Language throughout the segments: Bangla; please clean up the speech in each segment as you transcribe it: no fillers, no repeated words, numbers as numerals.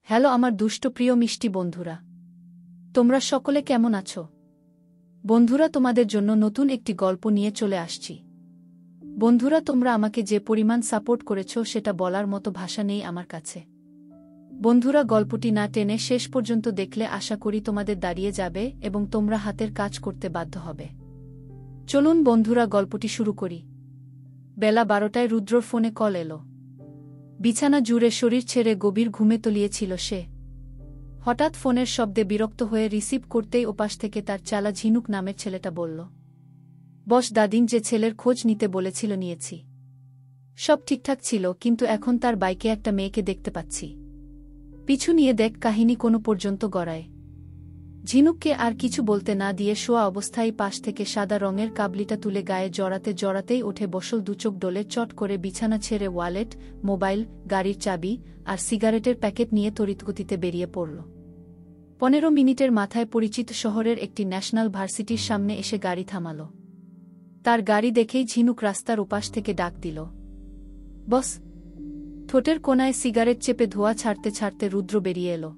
হ্যালো আমার দুষ্ট প্রিয় মিষ্টি বন্ধুরা, তোমরা সকলে কেমন আছো? বন্ধুরা, তোমাদের জন্য নতুন একটি গল্প নিয়ে চলে আসছি। বন্ধুরা, তোমরা আমাকে যে পরিমাণ সাপোর্ট করেছো সেটা বলার মতো ভাষা নেই আমার কাছে। বন্ধুরা, গল্পটি না টেনে শেষ পর্যন্ত দেখলে আশা করি তোমাদের দাঁড়িয়ে যাবে এবং তোমরা হাতের কাজ করতে বাধ্য হবে। চলুন বন্ধুরা, গল্পটি শুরু করি। বেলা 12টায় রুদ্রর ফোনে কল এলো। বিছানা জুড়ে শরীর ছেড়ে গভীর ঘুমে তলিয়েছিল সে। হঠাৎ ফোনের শব্দে বিরক্ত হয়ে রিসিভ করতেই ওপাশ থেকে তার চালা ঝিনুক নামের ছেলেটা বলল, বস দাদিন যে ছেলের খোঁজ নিতে বলেছিল নিয়েছি। সব ঠিকঠাক ছিল, কিন্তু এখন তার বাইকে একটা মেয়েকে দেখতে পাচ্ছি। পিছু নিয়ে দেখ, কাহিনী কোনো পর্যন্ত গড়ায়। ঝিনুককে আর কিছু বলতে না দিয়ে শোয়া অবস্থায় পাশ থেকে সাদা রঙের কাবলিটা তুলে গায়ে জড়াতে জড়াতেই ওঠে বসল। দুচোখ ডলে চট করে বিছানা ছেড়ে ওয়ালেট, মোবাইল, গাড়ির চাবি আর সিগারেটের প্যাকেট নিয়ে তড়িৎগতিতে বেরিয়ে পড়ল। 15 মিনিটের মাথায় পরিচিত শহরের একটি ন্যাশনাল ভার্সিটির সামনে এসে গাড়ি থামাল। তার গাড়ি দেখেই ঝিনুক রাস্তার ওপাশ থেকে ডাক দিল, বস। ঠোঁটের কোনায় সিগারেট চেপে ধোঁয়া ছাড়তে ছাড়তে রুদ্র বেরিয়ে এলো।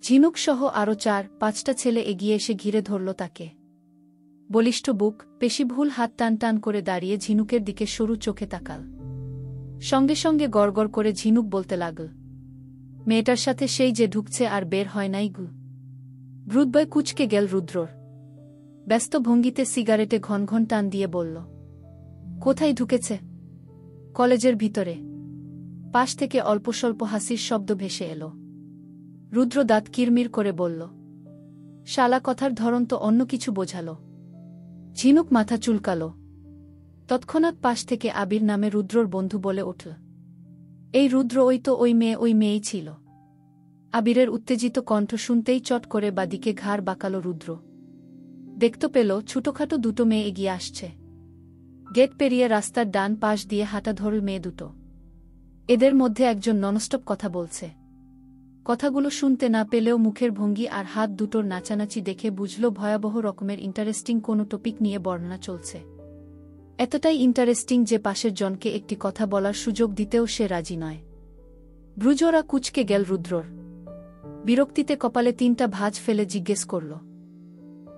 ঝিনুক সহ আরও 4-5টা ছেলে এগিয়ে এসে ঘিরে ধরল তাকে। বলিষ্ঠ বুক, পেশিভুল হাত টান টান করে দাঁড়িয়ে ঝিনুকের দিকে সরু চোখে তাকাল। সঙ্গে সঙ্গে গড়গড় করে ঝিনুক বলতে লাগল, মেয়েটার সাথে সেই যে ঢুকছে আর বের হয় নাই গু। ভ্রুদবয় কুঁচকে গেল রুদ্রর। ব্যস্ত ভঙ্গিতে সিগারেটে ঘন ঘন টান দিয়ে বলল, কোথায় ঢুকেছে? কলেজের ভিতরে। পাশ থেকে অল্প স্বল্প হাসির শব্দ ভেসে এলো। রুদ্র দাঁত কিরমির করে বলল, শালা, কথার ধরন তো অন্য কিছু বোঝাল। ঝিনুক মাথা চুলকাল। তৎক্ষণাৎ পাশ থেকে আবির নামে রুদ্রর বন্ধু বলে উঠল, এই রুদ্র, ওই তো ওই মেয়েই ছিল। আবিরের উত্তেজিত কণ্ঠ শুনতেই চট করে বাদিকে ঘাড় বাঁকাল রুদ্র। দেখতে পেল ছোটখাটো দুটো মেয়ে এগিয়ে আসছে। গেট পেরিয়ে রাস্তার ডান পাশ দিয়ে হাঁটা ধরল মেয়ে দুটো। এদের মধ্যে একজন ননস্টপ কথা বলছে। কথাগুলো শুনতে না পেলেও মুখের ভঙ্গি আর হাত দুটোর নাচানাচি দেখে বুঝল ভয়াবহ রকমের ইন্টারেস্টিং কোনো টপিক নিয়ে বর্ণনা চলছে। এতটাই ইন্টারেস্টিং যে পাশের জনকে একটি কথা বলার সুযোগ দিতেও সে রাজি নয়। ভ্রুজোড়া কুঁচকে গেল রুদ্রর। বিরক্তিতে কপালে 3টা ভাঁজ ফেলে জিজ্ঞেস করল,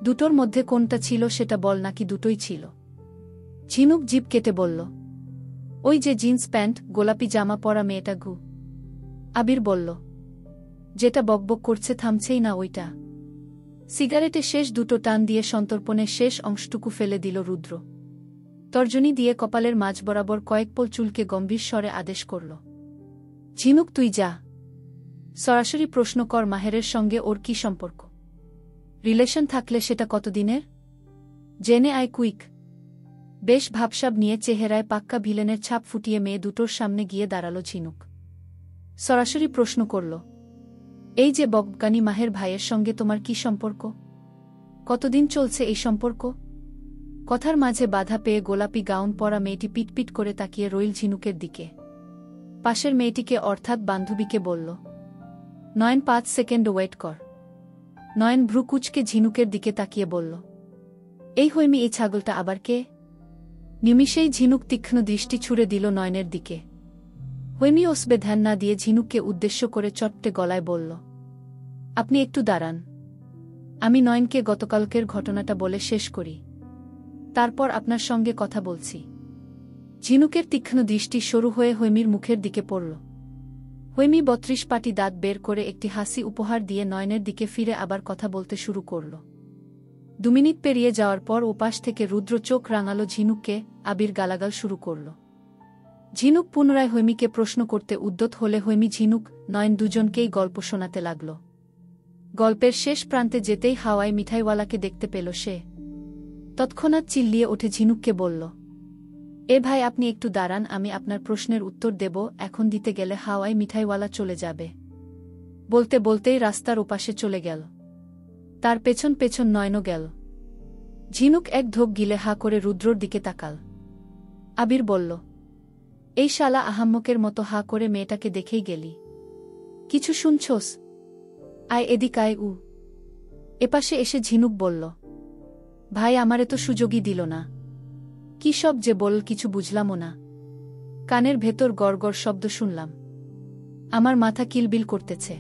দুটোর মধ্যে কোনটা ছিল সেটা বল, নাকি দুটোই ছিল? ঝিনুক জিভ কেটে বলল, ওই যে জিন্স প্যান্ট, গোলাপি জামা পরা মেয়েটা গু। আবির বলল, যেটা বকবক করছে থামছেই না ওইটা। সিগারেটে শেষ দুটো টান দিয়ে সন্তর্পণের শেষ অংশটুকু ফেলে দিল রুদ্র। তর্জনী দিয়ে কপালের মাঝ বরাবর কয়েক পল চুলকে গম্ভীর স্বরে আদেশ করল, ঝিনুক তুই যা। সরাসরি প্রশ্ন কর, মাহেরের সঙ্গে ওর কি সম্পর্ক? রিলেশন থাকলে সেটা কতদিনের? জেনে আয় কুইক। বেশ ভাবসাব নিয়ে চেহারায় পাক্কা ভিলেনের ছাপ ফুটিয়ে মেয়ে দুটোর সামনে গিয়ে দাঁড়াল ঝিনুক। সরাসরি প্রশ্ন করল, এই যে বকবকানি মাহের ভাইয়ের সঙ্গে তোমার কি সম্পর্ক? কতদিন চলছে এই সম্পর্ক? কথার মাঝে বাধা পেয়ে গোলাপি গাউন পরা মেয়েটি পিটপিট করে তাকিয়ে রইল ঝিনুকের দিকে। পাশের মেয়েটিকে অর্থাৎ বান্ধবীকে বলল, নয়ন 5 সেকেন্ড ওয়েট কর। নয়ন ভ্রু কুঁচকে ঝিনুকের দিকে তাকিয়ে বলল, এই হৈমি, এই ছাগলটা আবার কে? নিমিষেই ঝিনুক তীক্ষ্ণ দৃষ্টি ছুড়ে দিল নয়নের দিকে। হৈমি ওসবে ধ্যান না দিয়ে ঝিনুককে উদ্দেশ্য করে চট্টে গলায় বলল, আপনি একটু দাঁড়ান, আমি নয়নকে গতকালকের ঘটনাটা বলে শেষ করি, তারপর আপনার সঙ্গে কথা বলছি। ঝিনুকের তীক্ষ্ণ দৃষ্টি সরু হয়ে হৈমির মুখের দিকে পড়ল। হৈমি 32 পাটি দাঁত বের করে একটি হাসি উপহার দিয়ে নয়নের দিকে ফিরে আবার কথা বলতে শুরু করল। 2 মিনিট পেরিয়ে যাওয়ার পর ওপাশ থেকে রুদ্র চোখ রাঙালো ঝিনুককে। আবির গালাগাল শুরু করল। ঝিনুক পুনরায় হৈমিকে প্রশ্ন করতে উদ্যত হলে হৈমি, ঝিনুক, নয়ন দুজনকেই গল্প শোনাতে লাগল। গল্পের শেষ প্রান্তে যেতেই হাওয়ায় মিঠাইওয়ালাকে দেখতে পেল সে। তৎক্ষণাৎ চিল্লিয়ে ওঠে ঝিনুককে বলল, এ ভাই, আপনি একটু দাঁড়ান, আমি আপনার প্রশ্নের উত্তর দেব, এখন দিতে গেলে হাওয়ায় মিঠাইওয়ালা চলে যাবে। বলতে বলতেই রাস্তার ওপাশে চলে গেল। তার পেছন পেছন নয়নও গেল। ঝিনুক এক ঢোক গিলে হা করে রুদ্রর দিকে তাকাল। আবির বলল, এই শালা আহাম্মকের মতো হা করে মেয়েটাকে দেখেই গেলি? কিছু শুনছোস? আয় এদিক আয়। এপাশে এসে ঝিনুক বলল, ভাই, আমারে তো সুযোগই দিল না। কি সব যে বল, কিছু বুঝলামও না। কানের ভেতর গড়গড় শব্দ শুনলাম। আমার মাথা কিলবিল করতেছে।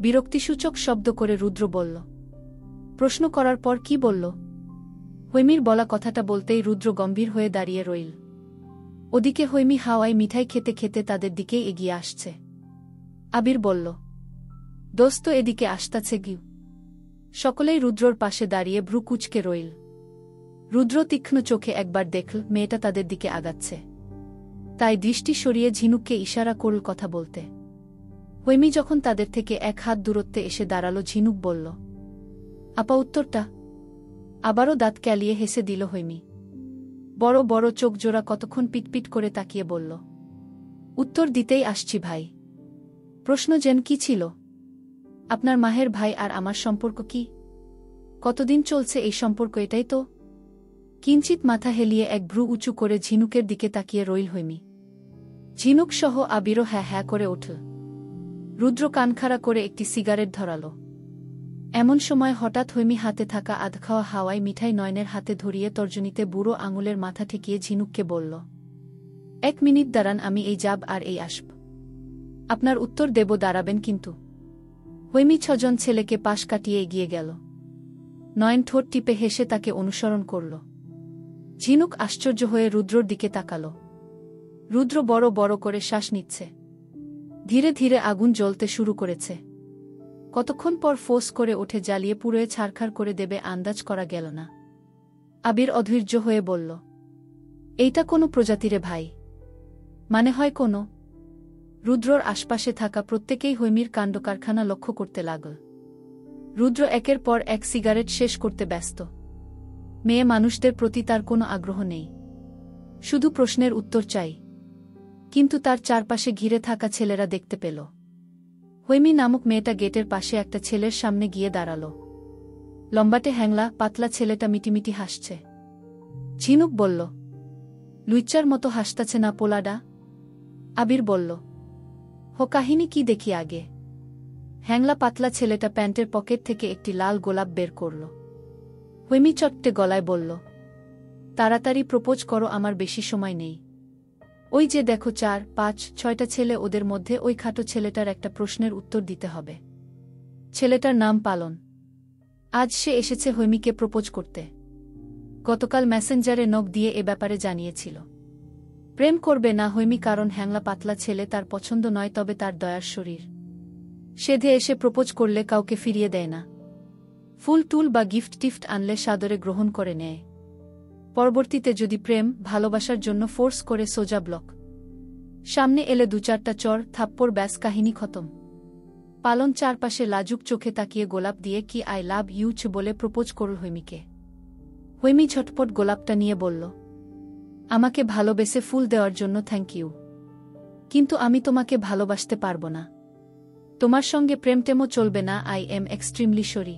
বিরক্তিসূচক শব্দ করে রুদ্র বলল। প্রশ্ন করার পর কি বলল? হৈমির বলা কথাটা বলতেই রুদ্র গম্ভীর হয়ে দাঁড়িয়ে রইল। ওদিকে হৈমি হাওয়ায় মিঠাই খেতে খেতে তাদের দিকেই এগিয়ে আসছে। আবির বলল, দোস্ত এদিকে আসতাছে গিউ। সকলেই রুদ্রর পাশে দাঁড়িয়ে ভ্রু কুঁচকে রইল। রুদ্র তীক্ষ্ণ চোখে একবার দেখল মেয়েটা তাদের দিকে আগাচ্ছে, তাই দৃষ্টি সরিয়ে ঝিনুককে ইশারা করল কথা বলতে। হৈমি যখন তাদের থেকে এক হাত দূরত্বে এসে দাঁড়াল, ঝিনুক বলল, আপা উত্তরটা? আবারও দাঁত ক্যালিয়ে হেসে দিল হৈমি। বড় বড় চোখ জোড়া কতক্ষণ পিটপিট করে তাকিয়ে বলল, উত্তর দিতেই আসছি ভাই। প্রশ্ন যেন কি ছিল? আপনার মাহের ভাই আর আমার সম্পর্ক কি? কতদিন চলছে এই সম্পর্ক, এটাই তো? কিঞ্চিত মাথা হেলিয়ে এক ভ্রু উঁচু করে ঝিনুকের দিকে তাকিয়ে রইল হৈমি। ঝিনুক সহ আবিরও হ্যাঁ হ্যাঁ করে উঠল। রুদ্র কানখাড়া করে একটি সিগারেট ধরাল। এমন সময় হঠাৎ হৈমি হাতে থাকা আধখাওয়া হাওয়ায় মিঠাই নয়নের হাতে ধরিয়ে তর্জনীতে বুড়ো আঙুলের মাথা ঠেকিয়ে ঝিনুককে বলল, 1 মিনিট দাঁড়ান, আমি এই যাব আর এই আসব। আপনার উত্তর দেব, দাঁড়াবেন কিন্তু। হৈমি 6 জন ছেলেকে পাশ কাটিয়ে এগিয়ে গেল। নয়ন ঠোঁট টিপে হেসে তাকে অনুসরণ করল। ঝিনুক আশ্চর্য হয়ে রুদ্রর দিকে তাকাল। রুদ্র বড় বড় করে শ্বাস নিচ্ছে। ধীরে ধীরে আগুন জ্বলতে শুরু করেছে। কতক্ষণ পর ফোঁস করে ওঠে জ্বালিয়ে পুড়োয় ছারখার করে দেবে আন্দাজ করা গেল না। আবির অধৈর্য হয়ে বলল, এইটা কোনো প্রজাতিরে ভাই? মানে হয় কোনো? রুদ্রর আশপাশে থাকা প্রত্যেকেই হৈমির কাণ্ডকারখানা লক্ষ্য করতে লাগল। রুদ্র একের পর এক সিগারেট শেষ করতে ব্যস্ত। মেয়ে মানুষদের প্রতি তার কোনো আগ্রহ নেই, শুধু প্রশ্নের উত্তর চাই। কিন্তু তার চারপাশে ঘিরে থাকা ছেলেরা দেখতে পেল। হৈমি নামক মেয়েটা গেটের পাশে একটা ছেলের সামনে গিয়ে দাঁড়াল। লম্বাটে হ্যাংলা পাতলা ছেলেটা মিটিমিটি হাসছে। ঝিনুক বলল, লুইচ্চার মতো হাসতাছে না পোলাডা? আবির বলল, হো, কাহিনী কি দেখি আগে। হ্যাংলা পাতলা ছেলেটা প্যান্টের পকেট থেকে একটি লাল গোলাপ বের করল। হৈমি চট্টে গলায় বলল, তাড়াতাড়ি প্রপোজ করো, আমার বেশি সময় নেই। ওই যে দেখো 4, 5, 6টা ছেলে, ওদের মধ্যে ওই খাটো ছেলেটার একটা প্রশ্নের উত্তর দিতে হবে। ছেলেটার নাম পালন। আজ সে এসেছে হৈমিকে প্রপোজ করতে। গতকাল মেসেঞ্জারে নক দিয়ে এ ব্যাপারে জানিয়েছিল। প্রেম করবে না হৈমি, কারণ হ্যাংলা পাতলা ছেলে তার পছন্দ নয়, তবে তার দয়ার শরীর। সেধে এসে প্রপোজ করলে কাউকে ফিরিয়ে দেয় না। ফুল টুল বা গিফট টিফট আনলে সাদরে গ্রহণ করে নেয়। পরবর্তীতে যদি প্রেম ভালোবাসার জন্য ফোর্স করে সোজা ব্লক। সামনে এলে 2-4টা চর থাপ্পড়, ব্যাস, কাহিনী খতম। পালন চারপাশে লাজুক চোখে তাকিয়ে গোলাপ দিয়ে কি আই লাভ ইউচ বলে প্রপোজ করল হৈমিকে। হৈমি ঝটপট গোলাপটা নিয়ে বলল, আমাকে ভালোবেসে ফুল দেওয়ার জন্য থ্যাংক ইউ, কিন্তু আমি তোমাকে ভালোবাসতে পারব না। তোমার সঙ্গে প্রেমটেমও চলবে না, আই এম এক্সট্রিমলি সরি।